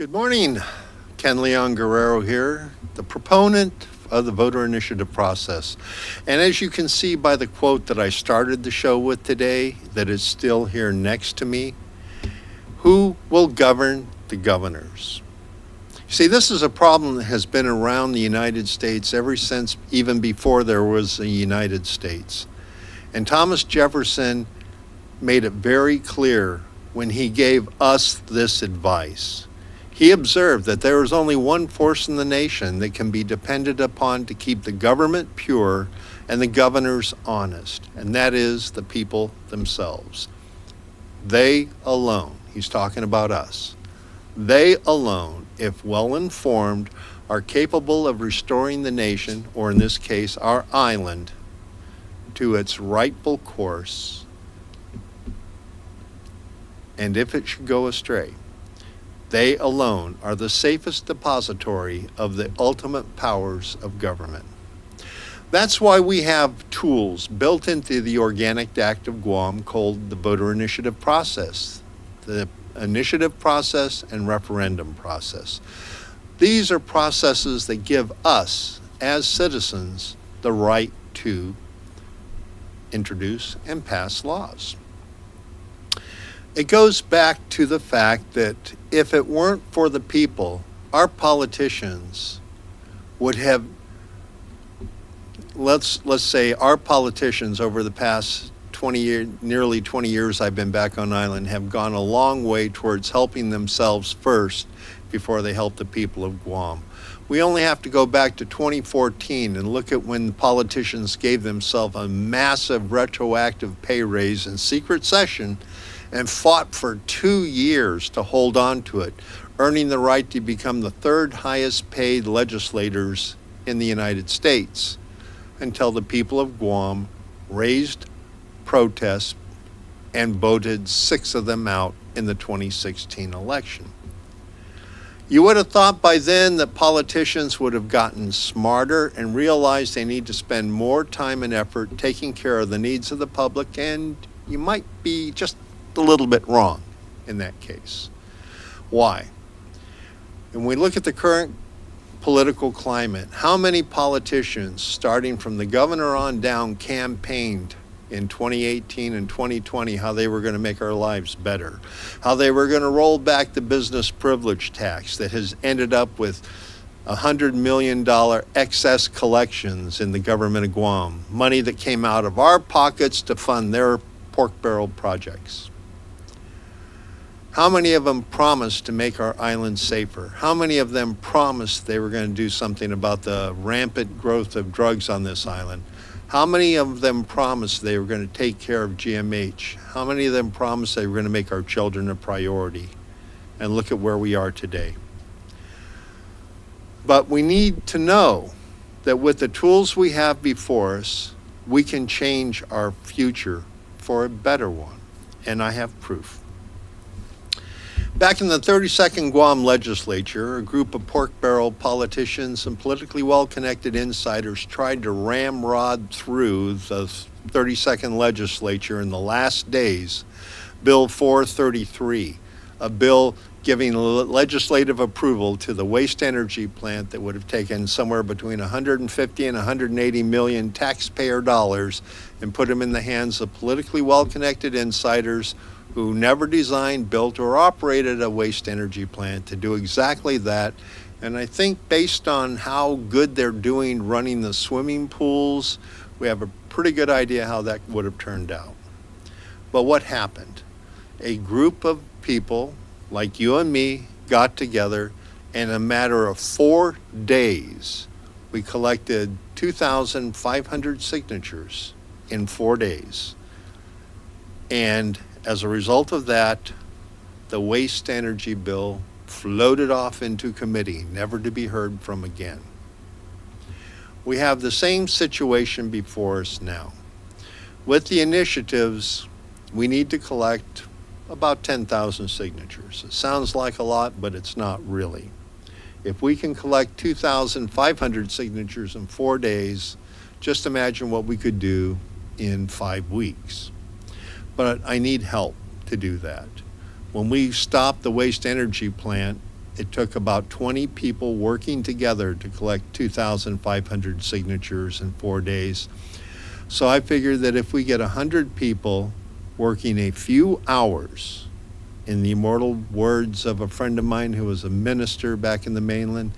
Good morning. Ken Leon Guerrero here, the proponent of the voter initiative process. And as you can see by the quote that I started the show with today, that is still here next to me, who will govern the governors? See, this is a problem that has been around the United States ever since, even before there was a United States. And Thomas Jefferson made it very clear when he gave us this advice. He observed that there is only one force in the nation that can be depended upon to keep the government pure and the governors honest, and that is the people themselves. They alone, he's talking about us, they alone, if well informed, are capable of restoring the nation, or in this case, our island, to its rightful course, and if it should go astray, they alone are the safest depository of the ultimate powers of government. That's why we have tools built into the Organic Act of Guam called the voter initiative process, the initiative process and referendum process. These are processes that give us, as citizens, the right to introduce and pass laws. It goes back to the fact that if it weren't for the people, our politicians would have, let's say our politicians over the past 20 years, nearly 20 years I've been back on island, have gone a long way towards helping themselves first before they help the people of Guam. We only have to go back to 2014 and look at when the politicians gave themselves a massive retroactive pay raise in secret session and fought for 2 years to hold on to it, earning the right to become the third highest paid legislators in the United States, until the people of Guam raised protests and voted 6 of them out in the 2016 election. You would have thought by then that politicians would have gotten smarter and realized they need to spend more time and effort taking care of the needs of the public, and you might be just a little bit wrong in that case. Why? When we look at the current political climate, how many politicians, starting from the governor on down, campaigned in 2018 and 2020 how they were going to make our lives better, how they were going to roll back the business privilege tax that has ended up with $100 million excess collections in the government of Guam, money that came out of our pockets to fund their pork barrel projects. How many of them promised to make our island safer? How many of them promised they were going to do something about the rampant growth of drugs on this island? How many of them promised they were going to take care of GMH? How many of them promised they were going to make our children a priority? And look at where we are today. But we need to know that with the tools we have before us, we can change our future for a better one. And I have proof. Back in the 32nd Guam legislature, a group of pork barrel politicians and politically well-connected insiders tried to ramrod through the 32nd legislature in the last days Bill 433, a bill giving legislative approval to the waste energy plant that would have taken somewhere between 150 and 180 million taxpayer dollars and put them in the hands of politically well-connected insiders who never designed, built, or operated a waste energy plant to do exactly that. And I think based on how good they're doing running the swimming pools, we have a pretty good idea how that would have turned out. But what happened? A group of people like you and me got together, and in a matter of 4 days, we collected 2,500 signatures in 4 days. And as a result of that, the waste energy bill floated off into committee, never to be heard from again. We have the same situation before us now. With the initiatives, we need to collect about 10,000 signatures. It sounds like a lot, but it's not really. If we can collect 2,500 signatures in 4 days, just imagine what we could do in 5 weeks. But I need help to do that. When we stop the waste energy plant it took about 20 people working together to collect 2,500 signatures in 4 days. So I figured that if we get 100 people working a few hours, in the immortal words of a friend of mine who was a minister back in the mainland,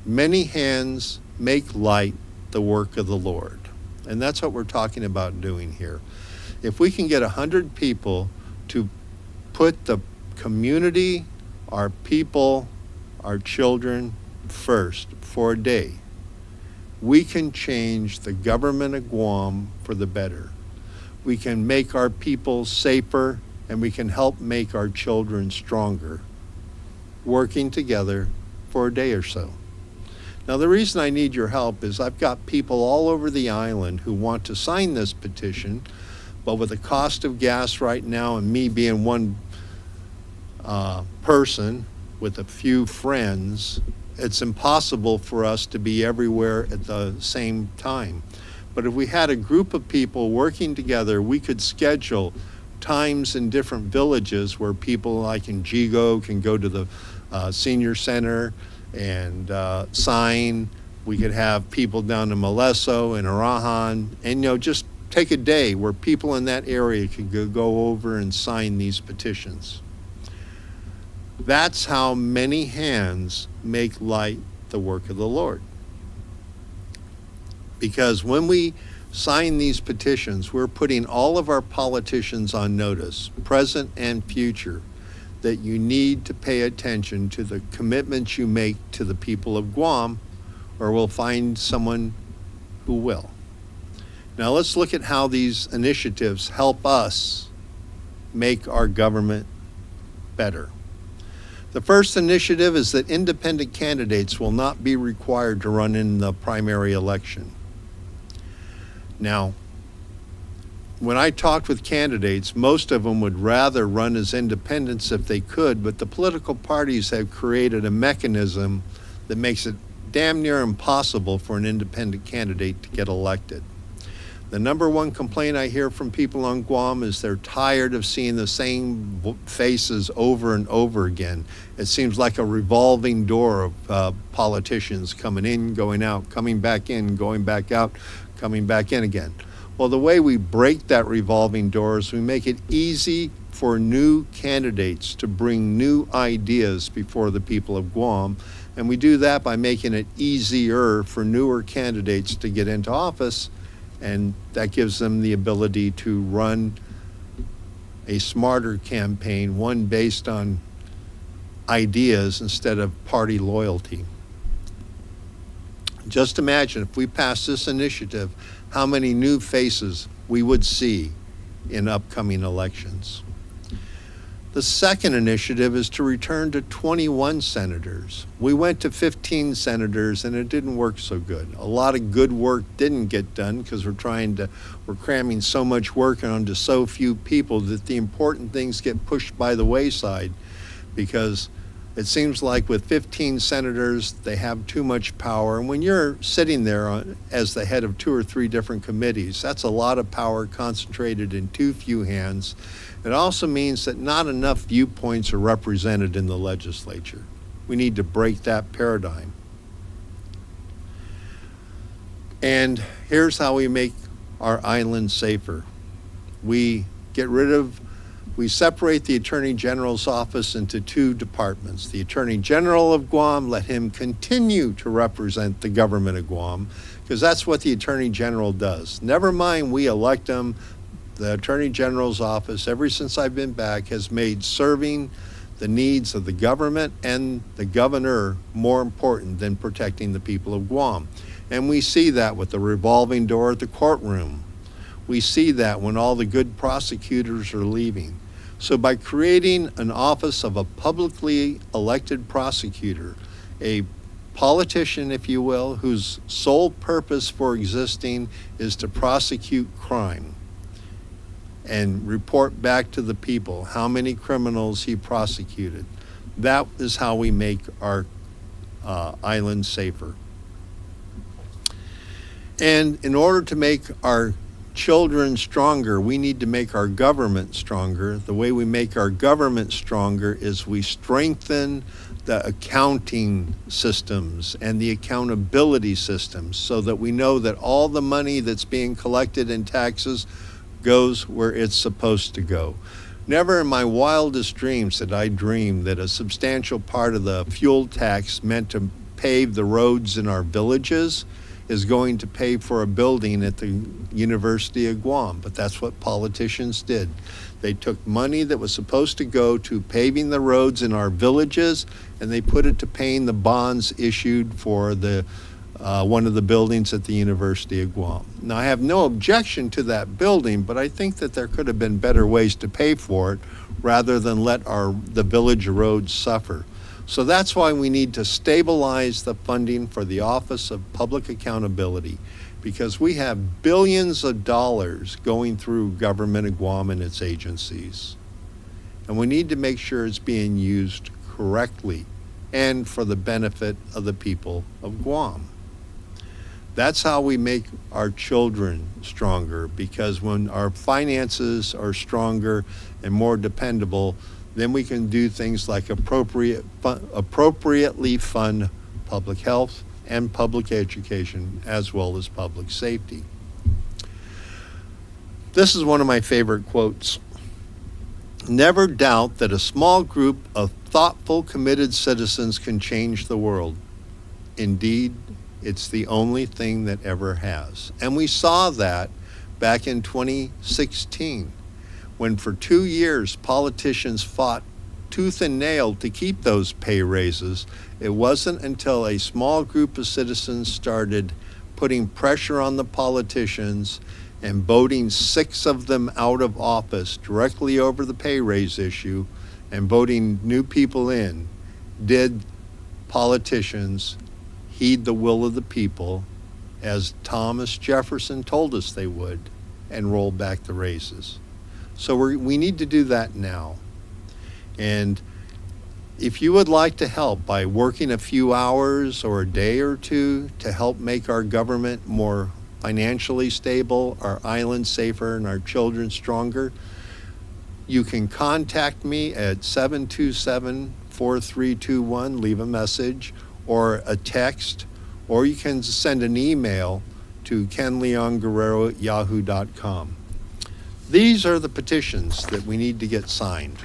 many hands make light the work of the Lord. And that's what we're talking about doing here. If we can get 100 people to put the community, our people, our children first for a day, we can change the government of Guam for the better. We can make our people safer, and we can help make our children stronger, working together for a day or so. Now, the reason I need your help is I've got people all over the island who want to sign this petition, but with the cost of gas right now and me being one person with a few friends, it's impossible for us to be everywhere at the same time. But if we had a group of people working together, we could schedule times in different villages where people like in Jigo can go to the senior center and sign. We could have people down in Maleso and Arahan, and just take a day where people in that area could go over and sign these petitions. That's how many hands make light the work of the Lord. Because when we sign these petitions, we're putting all of our politicians on notice, present and future, that you need to pay attention to the commitments you make to the people of Guam, or we'll find someone who will. Now let's look at how these initiatives help us make our government better. The first initiative is that independent candidates will not be required to run in the primary election. Now, when I talked with candidates, most of them would rather run as independents if they could, but the political parties have created a mechanism that makes it damn near impossible for an independent candidate to get elected. The number one complaint I hear from people on Guam is they're tired of seeing the same faces over and over again. It seems like a revolving door of politicians coming in, going out, coming back in, going back out, coming back in again. Well, the way we break that revolving door is we make it easy for new candidates to bring new ideas before the people of Guam. And we do that by making it easier for newer candidates to get into office, and that gives them the ability to run a smarter campaign, one based on ideas instead of party loyalty. Just imagine if we pass this initiative, how many new faces we would see in upcoming elections. The second initiative is to return to 21 senators. We went to 15 senators and it didn't work so good. A lot of good work didn't get done because we're cramming so much work onto so few people that the important things get pushed by the wayside, because it seems like with 15 senators, they have too much power. And when you're sitting there as the head of 2 or 3 different committees, that's a lot of power concentrated in too few hands. It also means that not enough viewpoints are represented in the legislature. We need to break that paradigm. And here's how we make our island safer. We separate the Attorney General's office into 2 departments. The Attorney General of Guam, let him continue to represent the government of Guam, because that's what the Attorney General does. Never mind we elect him. The Attorney General's office, ever since I've been back, has made serving the needs of the government and the governor more important than protecting the people of Guam. And we see that with the revolving door at the courtroom. We see that when all the good prosecutors are leaving. So by creating an office of a publicly elected prosecutor, a politician, if you will, whose sole purpose for existing is to prosecute crime and report back to the people how many criminals he prosecuted, that is how we make our island safer. And in order to make our children stronger, we need to make our government stronger. The way we make our government stronger is we strengthen the accounting systems and the accountability systems so that we know that all the money that's being collected in taxes goes where it's supposed to go. Never in my wildest dreams did I dream that a substantial part of the fuel tax meant to pave the roads in our villages is going to pay for a building at the University of Guam. But that's what politicians did. They took money that was supposed to go to paving the roads in our villages, and they put it to paying the bonds issued for the one of the buildings at the University of Guam. Now, I have no objection to that building, but I think that there could have been better ways to pay for it rather than let the village roads suffer. So that's why we need to stabilize the funding for the Office of Public Accountability, because we have billions of dollars going through government of Guam and its agencies. And we need to make sure it's being used correctly and for the benefit of the people of Guam. That's how we make our children stronger, because when our finances are stronger and more dependable, then we can do things like appropriately fund public health and public education, as well as public safety. This is one of my favorite quotes. Never doubt that a small group of thoughtful, committed citizens can change the world. Indeed, it's the only thing that ever has. And we saw that back in 2016, when for 2 years politicians fought tooth and nail to keep those pay raises. It wasn't until a small group of citizens started putting pressure on the politicians and voting 6 of them out of office directly over the pay raise issue and voting new people in, did politicians heed the will of the people, as Thomas Jefferson told us they would, and roll back the raises. So we need to do that now. And if you would like to help by working a few hours or a day or two to help make our government more financially stable, our island safer, and our children stronger, you can contact me at 727-4321, leave a message or a text, or you can send an email to kenleonguerrero@yahoo.com. These are the petitions that we need to get signed.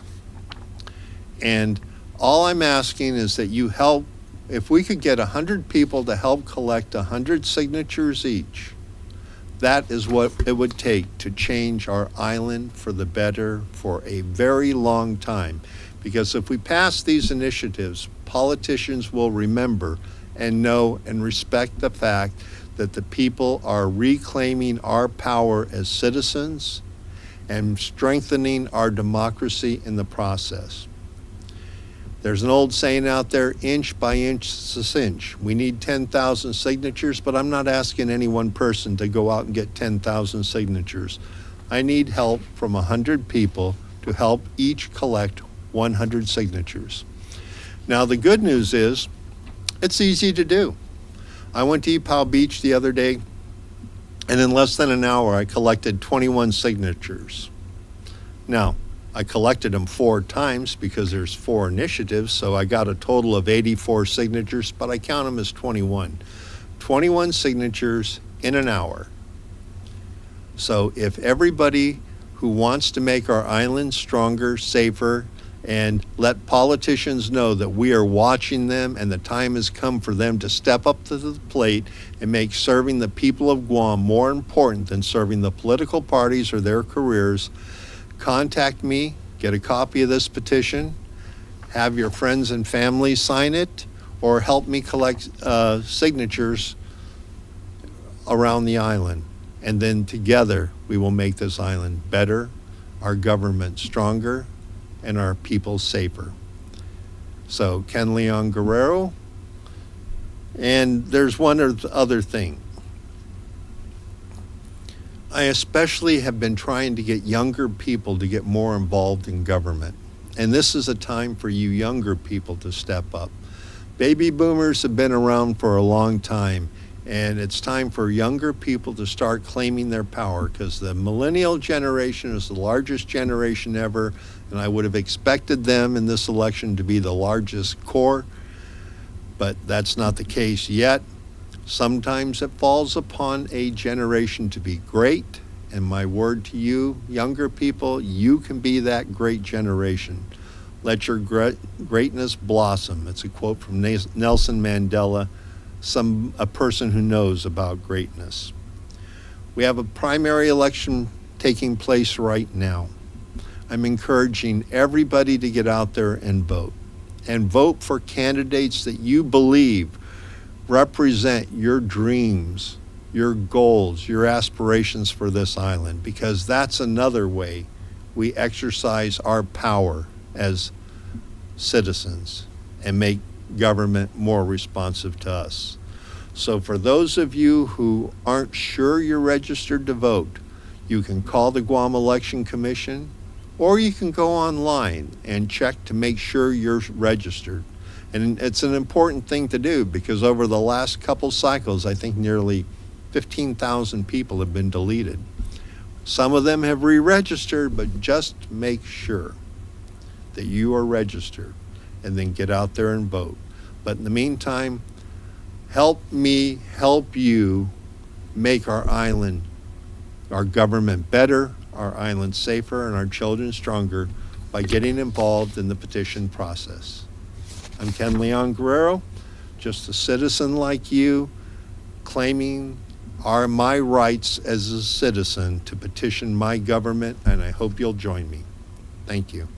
And all I'm asking is that you help. If we could get 100 people to help collect 100 signatures each, that is what it would take to change our island for the better for a very long time. Because if we pass these initiatives, politicians will remember and know and respect the fact that the people are reclaiming our power as citizens and strengthening our democracy in the process. There's an old saying out there, inch by inch is a cinch. We need 10,000 signatures, but I'm not asking any one person to go out and get 10,000 signatures. I need help from 100 people to help each collect 100 signatures. Now, the good news is it's easy to do. I went to Ipoh Beach the other day, and in less than an hour, I collected 21 signatures. Now, I collected them 4 times because there's 4 initiatives, so I got a total of 84 signatures, but I count them as 21. 21 signatures in an hour. So if everybody who wants to make our island stronger, safer, and let politicians know that we are watching them and the time has come for them to step up to the plate and make serving the people of Guam more important than serving the political parties or their careers, contact me, get a copy of this petition, have your friends and family sign it, or help me collect signatures around the island. And then together we will make this island better, our government stronger, and our people safer. So, Ken Leon Guerrero. And there's one other thing. I especially have been trying to get younger people to get more involved in government. And this is a time for you younger people to step up. Baby boomers have been around for a long time, And it's time for younger people to start claiming their power, because the millennial generation is the largest generation ever, and I would have expected them in this election to be the largest core, but that's not the case yet. Sometimes it falls upon a generation to be great, and my word to you, younger people, you can be that great generation. Let your greatness blossom. It's a quote from Nelson Mandela, a person who knows about greatness. We have a primary election taking place right now. I'm encouraging everybody to get out there and vote for candidates that you believe represent your dreams, your goals, your aspirations for this island, because that's another way we exercise our power as citizens and make government more responsive to us. So for those of you who aren't sure you're registered to vote, you can call the Guam Election Commission, or you can go online and check to make sure you're registered. And it's an important thing to do, because over the last couple cycles, I think nearly 15,000 people have been deleted. Some of them have re-registered, but just make sure that you are registered, and then get out there and vote. But in the meantime, help me help you make our island, our government better, our island safer, and our children stronger by getting involved in the petition process. I'm Ken Leon Guerrero, just a citizen like you, claiming my rights as a citizen to petition my government, and I hope you'll join me. Thank you.